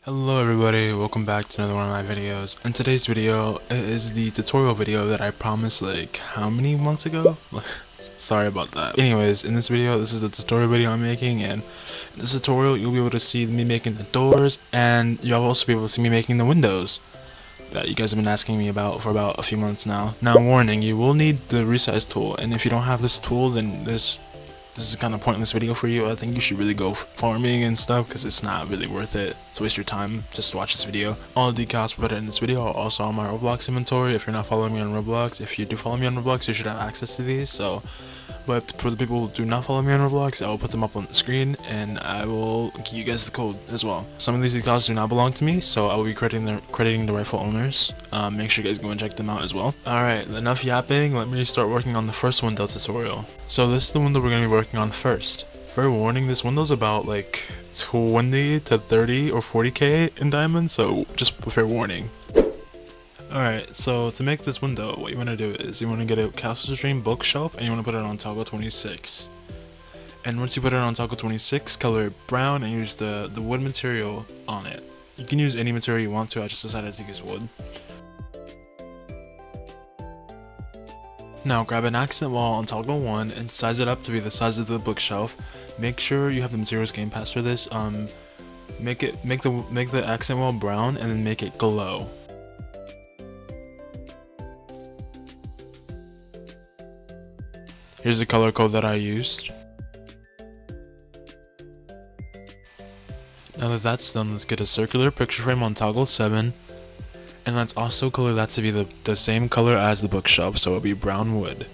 Hello everybody, welcome back to another one of my videos. In today's video, it is the tutorial video that I promised like how many months ago? Sorry about that. Anyways, in this video, this is the tutorial video I'm making, and in this tutorial you'll be able to see me making the doors, and you'll also be able to see me making the windows that you guys have been asking me about for about a few months now. Now warning, you will need the resize tool, and if you don't have this tool, then this is kind of pointless video for you. I think you should really go farming and stuff because it's not really worth it to waste your time just to watch this video. All the decals put in this video are also on my Roblox inventory. If you're not following me on Roblox, if you do follow me on Roblox, you should have access to these. But for the people who do not follow me on Roblox, I will put them up on the screen and I will give you guys the code as well. Some of these decals do not belong to me, so I will be crediting the rightful owners. Make sure you guys go and check them out as well. Alright, enough yapping, let me start working on the first window tutorial. So this is the window we're going to be working on first. Fair warning, this window's about like 20 to 30 or 40k in diamond, so just fair warning. Alright, so to make this window, what you want to do is you want to get a Castle Stream bookshelf and you want to put it on toggle 26. And once you put it on toggle 26, color it brown and use the wood material on it. You can use any material you want to, I just decided to use wood. Now grab an accent wall on toggle 1 and size it up to be the size of the bookshelf. Make sure you have the materials game pass for this. Make the accent wall brown and then make it glow. Here's the color code that I used. Now that that's done, let's get a circular picture frame on toggle 7. And let's also color that to be the same color as the bookshelf, so it'll be brown wood.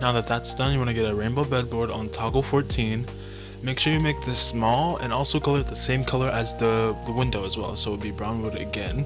Now that that's done, you want to get a rainbow bedboard on toggle 14. Make sure you make this small and also color it the same color as the window as well, so it'll be brown wood again.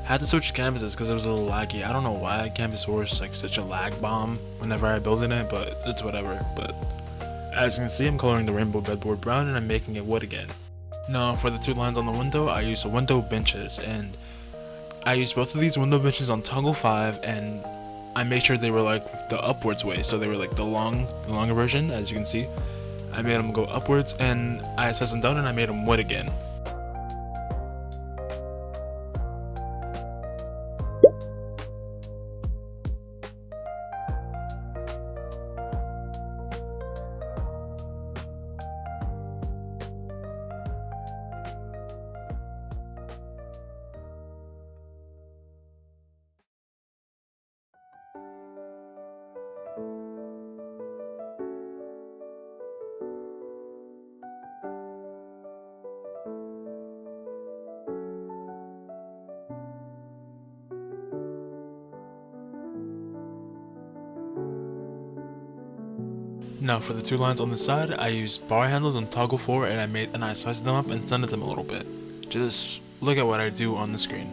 Had to switch canvases because it was a little laggy. I don't know why Canvas 4 is like such a lag bomb whenever I build in it, but it's whatever. But as you can see, I'm coloring the rainbow bedboard brown and I'm making it wood again. Now for the two lines on the window, I use window benches, and I used both of these window benches on toggle 5, and I made sure they were like the upwards way, so they were like the longer version. As you can see, I made them go upwards, and I set them down and I made them wood again. Now for the two lines on the side, I used bar handles on toggle 4 and I sized them up and sanded them a little bit. Just look at what I do on the screen.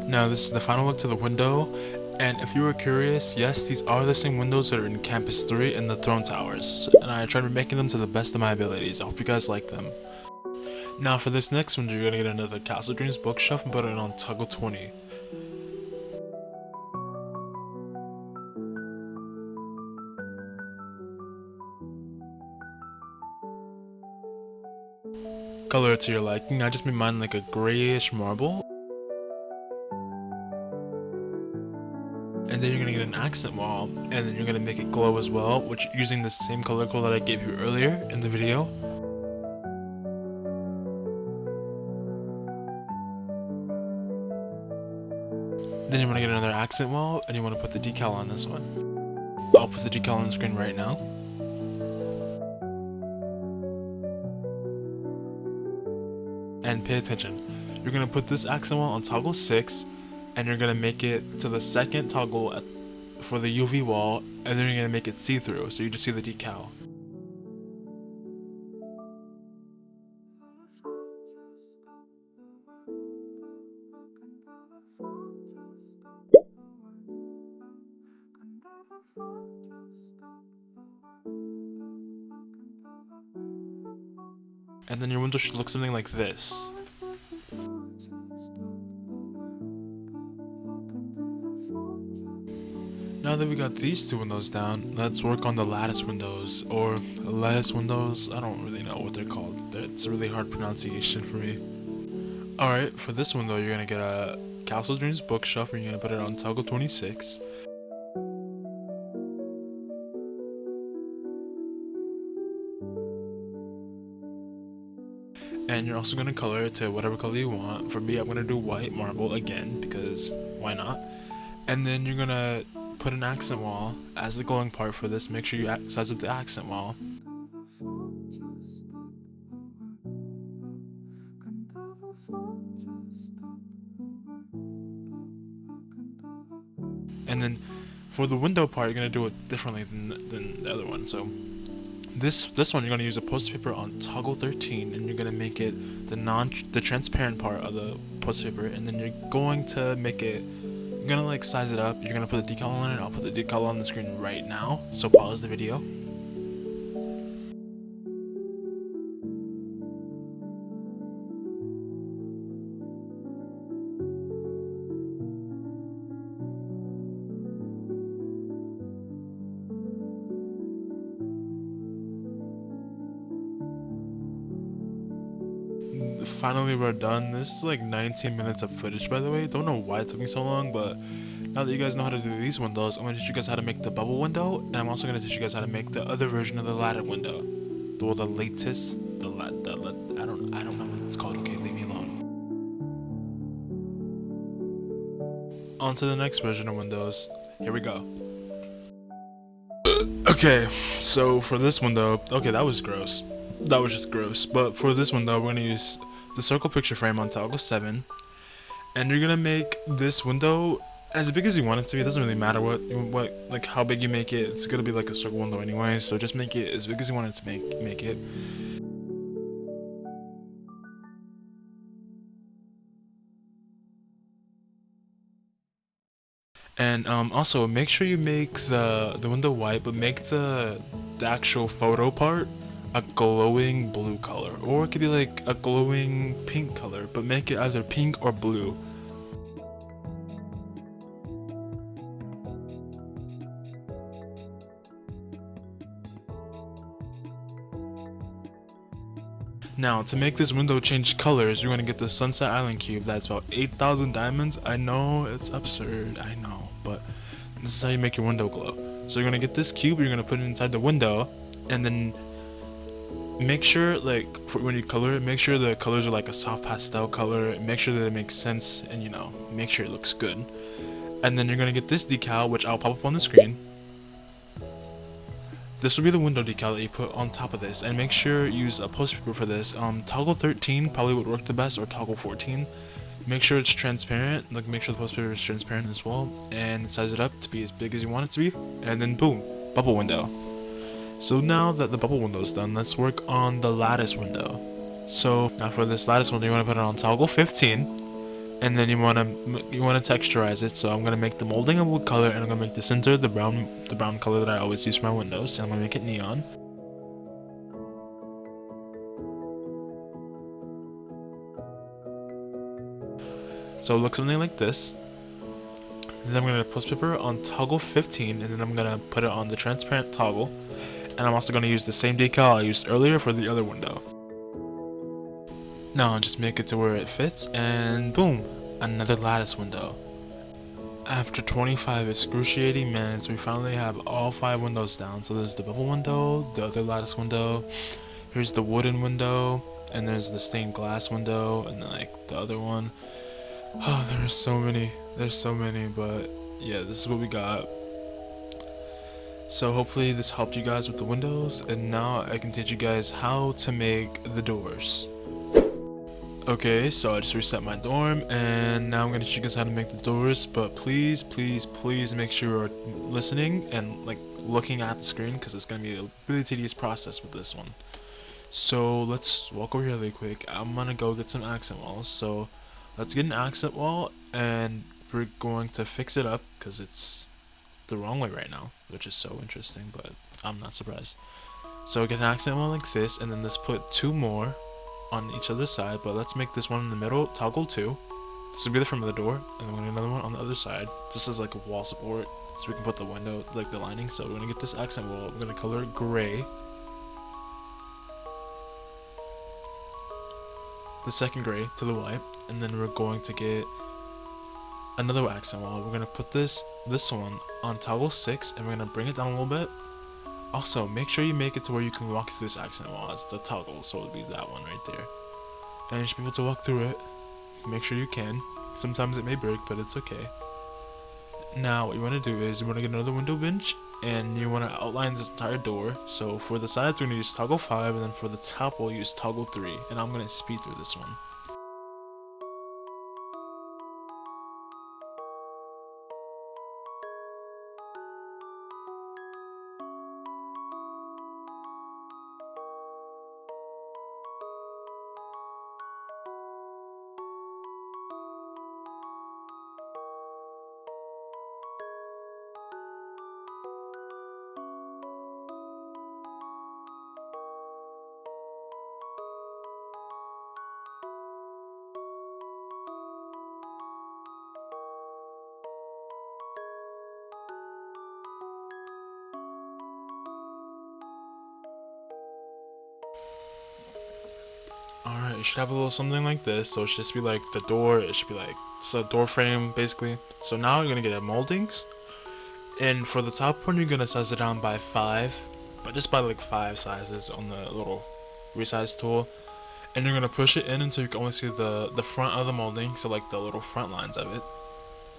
Now this is the final look to the window, and if you were curious, yes, these are the same windows that are in Campus 3 and the Throne Towers, and I tried making them to the best of my abilities. I hope you guys like them. Now for this next one, you're gonna get another Castle Dreams bookshelf and put it on toggle 20. color it to your liking. I just made mine like a grayish marble. And then you're gonna get an accent wall, and then you're gonna make it glow as well, which using the same color code that I gave you earlier in the video. Then you want to get another accent wall, and you want to put the decal on this one. I'll put the decal on the screen right now. And pay attention. You're going to put this accent wall on toggle 6, and you're going to make it to the second toggle for the UV wall, and then you're going to make it see-through, so you just see the decal. And then your window should look something like this. Now that we got these two windows down, let's work on the lattice windows, or lattice windows. I don't really know what they're called. It's a really hard pronunciation for me. Alright, for this window, you're gonna get a Castle Dreams bookshelf, and you're gonna put it on toggle 26. And you're also gonna color it to whatever color you want. For me, I'm gonna do white marble again, because why not? And then you're gonna put an accent wall as the glowing part for this. Make sure you size up the accent wall. And then for the window part, you're gonna do it differently than the other one. So this one, you're gonna use a poster paper on toggle 13, and you're gonna make it the transparent part of the poster paper, and then you're going to make it. You're gonna like size it up. You're gonna put the decal on it. I'll put the decal on the screen right now. So pause the video. Finally, we're done. This is like 19 minutes of footage, by the way. Don't know why it took me so long, but now that you guys know how to do these windows, I'm going to teach you guys how to make the bubble window, and I'm also going to teach you guys how to make the other version of the ladder window. The lattice, I don't know what it's called. Okay, leave me alone. On to the next version of windows. Here we go. Okay, so for this window, okay, that was gross. That was just gross. But for this window, we're going to use the circle picture frame on toggle 7, and you're gonna make this window as big as you want it to be. It doesn't really matter like how big you make it. It's gonna be like a circle window anyway, so just make it as big as you want it to make it. And also make sure you make the window white, but make the actual photo part a glowing blue color, or it could be like a glowing pink color, but make it either pink or blue. Now, to make this window change colors, you're going to get the Sunset Island cube. That's about 8,000 diamonds. I know, it's absurd, I know, but this is how you make your window glow. So you're going to get this cube, you're going to put it inside the window, and then make sure, like, when you color it, make sure the colors are like a soft pastel color, make sure that it makes sense, and, you know, make sure it looks good. And then you're going to get this decal, which I'll pop up on the screen. This will be the window decal that you put on top of this, and make sure you use a poster paper for this. Toggle 13 probably would work the best, or toggle 14. Make sure it's transparent, like make sure the poster paper is transparent as well, and size it up to be as big as you want it to be, and then boom, bubble window. So now that the bubble window is done, let's work on the lattice window. So now for this lattice window, you want to put it on toggle 15. And then you want to texturize it. So I'm gonna make the molding a wood color, and I'm gonna make the center the brown color that I always use for my windows. And I'm gonna make it neon. So it looks something like this. And then I'm gonna post paper on toggle 15, and then I'm gonna put it on the transparent toggle. And I'm also gonna use the same decal I used earlier for the other window. Now just make it to where it fits, and boom, another lattice window. After 25 excruciating minutes, we finally have all 5 windows down. So there's the bubble window, the other lattice window, here's the wooden window, and there's the stained glass window, and then like the other one. Oh, there's so many. There's so many, but yeah, this is what we got. So hopefully this helped you guys with the windows, and now I can teach you guys how to make the doors. Okay, so I just reset my dorm, and now I'm gonna teach you guys how to make the doors, but please, please, please make sure you're listening and like looking at the screen, because it's gonna be a really tedious process with this one. So let's walk over here really quick. I'm gonna go get some accent walls, so let's get an accent wall, and we're going to fix it up, because it's the wrong way right now, which is so interesting, but I'm not surprised. So get an accent wall like this, and then let's put 2 more on each other side, but let's make this one in the middle toggle 2. This will be the front of the door, and then we're gonna get another one on the other side, just as like a wall support, so we can put the window, like the lining. So we're gonna get this accent wall, we're gonna color it gray. The second gray to the white, and then we're going to get another accent wall. We're gonna put this one on toggle 6, and we're gonna bring it down a little bit. Also, make sure you make it to where you can walk through this accent wall. It's the toggle, so it'll be that one right there. And you should be able to walk through it. Make sure you can. Sometimes it may break, but it's okay. Now, what you want to do is you want to get another window bench, and you want to outline this entire door. So for the sides, we're going to use toggle 5, and then for the top, we'll use toggle 3. And I'm going to speed through this one. Alright, it should have a little something like this. So it should just be like the door. It should be like it's a door frame basically. So now you're gonna get a moldings, and for the top one you're gonna size it down by 5, but just by like 5 sizes on the little resize tool. And you're gonna push it in until you can only see the front of the molding, so like the little front lines of it.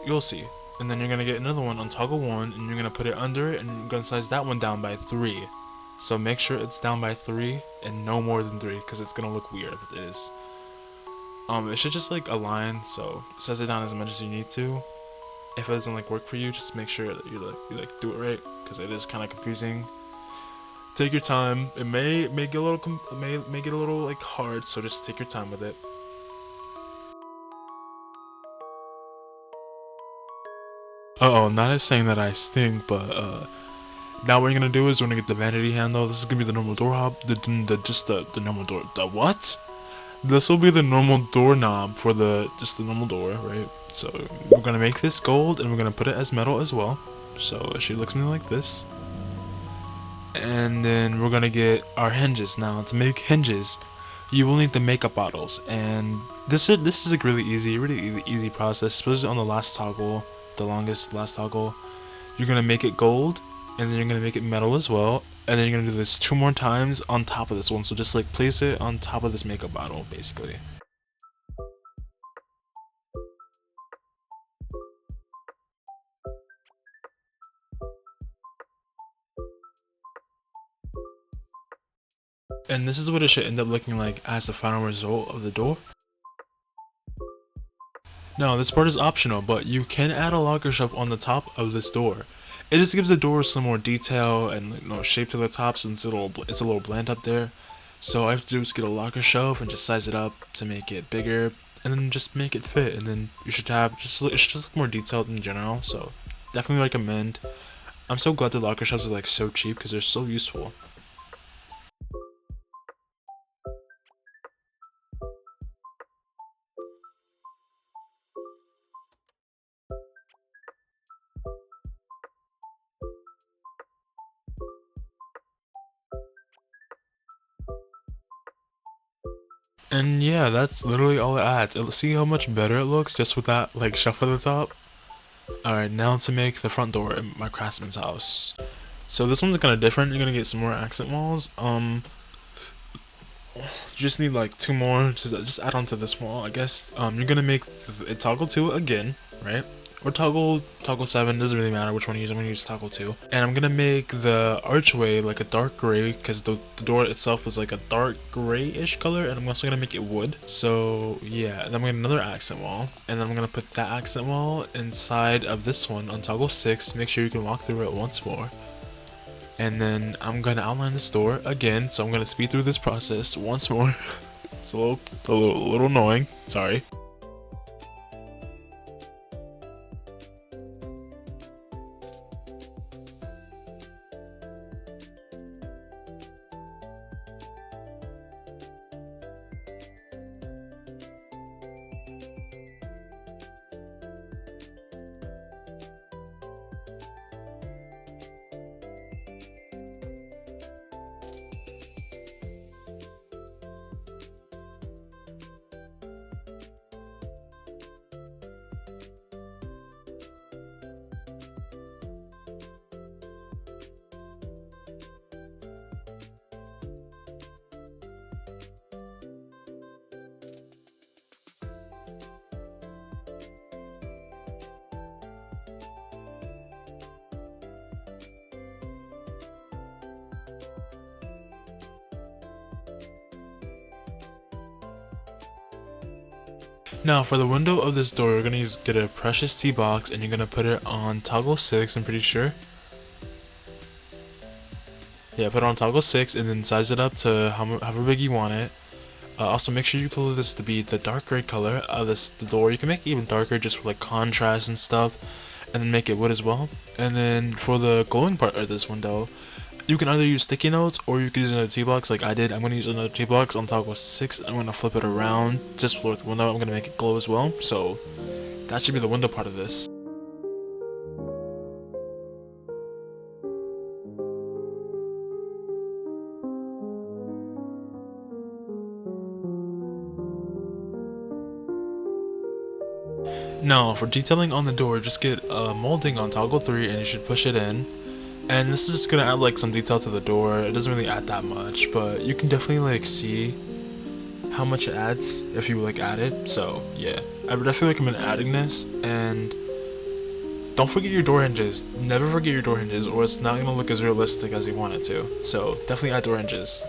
You'll see. And then you're gonna get another one on toggle 1, and you're gonna put it under it, and you're gonna size that one down by 3. So make sure it's down by 3 and no more than 3, because it's gonna look weird if it is. It should just like align, so size it down as much as you need to. If it doesn't like work for you, just make sure that you do it right, because it is kind of confusing. Take your time. It may make it a little make it a little like hard, so just take your time with it. Uh oh, not as saying that I stink, but now what you're gonna do is we're gonna get the vanity handle. This is gonna be the normal door knob. The normal door. The what? This will be the normal doorknob for just the normal door, right? So we're gonna make this gold, and we're gonna put it as metal as well. So it should look something like this. And then we're gonna get our hinges. Now to make hinges, you will need the makeup bottles, and this is a really easy process, especially on the last toggle, the last toggle. You're gonna make it gold, and then you're gonna make it metal as well, and then you're gonna do this 2 more times on top of this one. So just like place it on top of this makeup bottle, basically. And this is what it should end up looking like as the final result of the door. Now, this part is optional, but you can add a locker shelf on the top of this door. It just gives the door some more detail and shape to the top, since it's a little bland up there. So all I have to do is get a locker shelf and just size it up to make it bigger, and then just make it fit. And then you should have it should just look more detailed in general. So definitely recommend. I'm so glad the locker shelves are like so cheap, because they're so useful. And yeah, that's literally all it adds. See how much better it looks just with that like shelf at the top? Alright, now to make the front door in my craftsman's house. So this one's kind of different. You're gonna get some more accent walls. You just need like two more. Just add on to this wall, I guess. You're gonna make it toggle 2 again, right? Or toggle 7, doesn't really matter which one you use. I'm gonna use toggle 2. And I'm gonna make the archway like a dark gray, because the door itself is like a dark grayish color, and I'm also gonna make it wood. So yeah, and then I'm gonna get another accent wall, and then I'm gonna put that accent wall inside of this one on toggle 6. Make sure you can walk through it once more. And then I'm gonna outline this door again, so I'm gonna speed through this process once more. It's a little annoying, sorry. Now for the window of this door, you're gonna get a precious tea box, and you're gonna put it on toggle 6, I'm pretty sure. Yeah, put it on toggle 6 and then size it up to however big you want it. Also make sure you color this to be the dark gray color of the door. You can make it even darker just for like contrast and stuff, and then make it wood as well. And then for the glowing part of this window, you can either use sticky notes or you can use another T-box like I did. I'm going to use another T-box on toggle 6. I'm going to flip it around just for the window. I'm going to make it glow as well. So that should be the window part of this. Now for detailing on the door, just get a molding on toggle 3 and you should push it in. And this is just gonna add like some detail to the door. It doesn't really add that much, but you can definitely like see how much it adds if you like add it. So yeah, I would definitely recommend adding this. And don't forget your door hinges. Never forget your door hinges, or it's not gonna look as realistic as you want it to. So definitely add door hinges.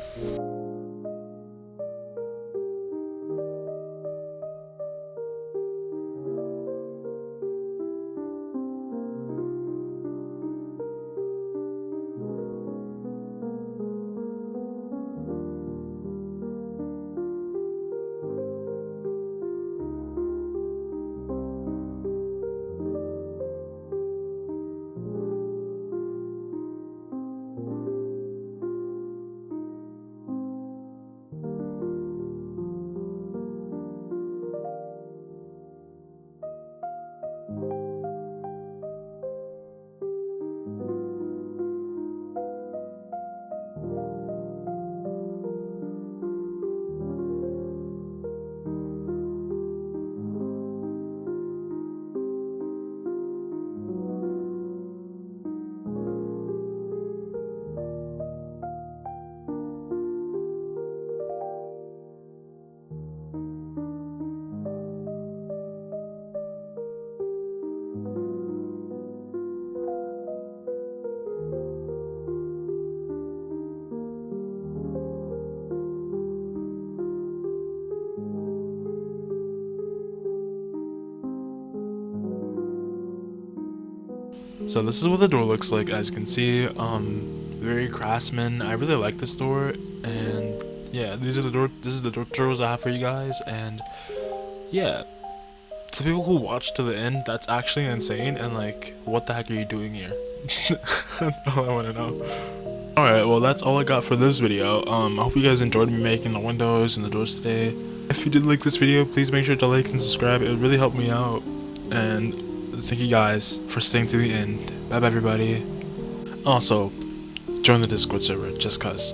So this is what the door looks like. As you can see, very craftsman. I really like this door, and yeah, this is the door tutorials I have for you guys. And yeah, to people who watch to the end, that's actually insane. And like, what the heck are you doing here? That's all I want to know. Alright, well that's all I got for this video. I hope you guys enjoyed me making the windows and the doors today. If you did like this video, please make sure to like and subscribe. It would really help me out. And thank you guys for staying to the end. Bye bye everybody. Also, join the Discord server just cuz.